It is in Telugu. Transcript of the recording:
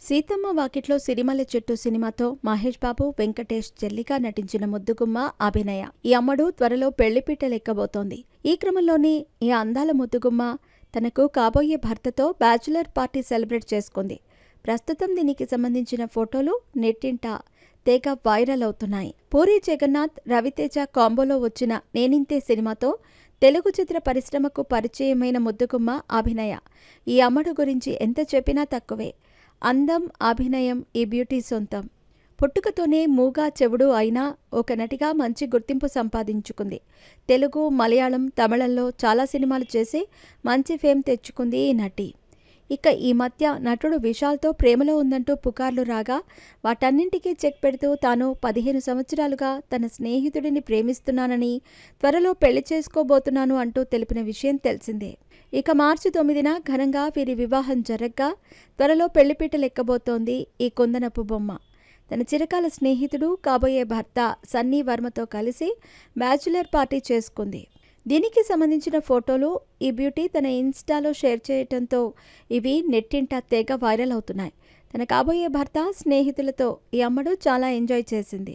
సీతమ్మ వాకిట్లో సిరిమల్లె చెట్టు సినిమాతో మహేష్ బాబు, వెంకటేష్ చెల్లిగా నటించిన ముద్దుగుమ్మ అభినయ ఈ అమ్మడు త్వరలో పెళ్లిపీటలెక్కబోతోంది. ఈ క్రమంలోనే ఈ అందాల ముద్దుగుమ్మ తనకు కాబోయే భర్తతో బ్యాచులర్ పార్టీ సెలబ్రేట్ చేసుకుంది. ప్రస్తుతం దీనికి సంబంధించిన ఫోటోలు నెట్టింట తెగ వైరల్ అవుతున్నాయి. పూరి జగన్నాథ్, రవితేజ కాంబోలో వచ్చిన నేనింతే సినిమాతో తెలుగు చిత్ర పరిశ్రమకు పరిచయమైన ముద్దుగుమ్మ అభినయ ఈ అమ్మడు గురించి ఎంత చెప్పినా తక్కువే. అందం, అభినయం ఈ బ్యూటీ సొంతం. పుట్టుకతోనే మూగా చెవుడు అయినా ఒక నటిగా మంచి గుర్తింపు సంపాదించుకుంది. తెలుగు, మలయాళం, తమిళంలో చాలా సినిమాలు చేసి మంచి ఫేమ్ తెచ్చుకుంది ఈ నటి. ఇక ఈ మధ్య నటుడు విశాల్తో ప్రేమలో ఉందంటూ పుకార్లు రాగా వాటన్నింటికీ చెక్ పెడుతూ తాను 15 సంవత్సరాలుగా తన స్నేహితుడిని ప్రేమిస్తున్నానని, త్వరలో పెళ్లి చేసుకోబోతున్నాను అంటూ తెలిపిన విషయం తెలిసిందే. ఇక మార్చి 9న ఘనంగా వీరి వివాహం జరగ్గా త్వరలో పెళ్లిపీటలెక్కబోతోంది ఈ కుందనపు బొమ్మ. తన చిరకాల స్నేహితుడు, కాబోయే భర్త సన్నీ వర్మతో కలిసి బ్యాచులర్ పార్టీ చేసుకుంది. దీనికి సంబంధించిన ఫోటోలు ఈ బ్యూటీ తన ఇన్స్టాలో షేర్ చేయటంతో ఇవి నెట్టింట తెగ వైరల్ అవుతున్నాయి. తన కాబోయే భర్త, స్నేహితులతో ఈ అమ్మడు చాలా ఎంజాయ్ చేసింది.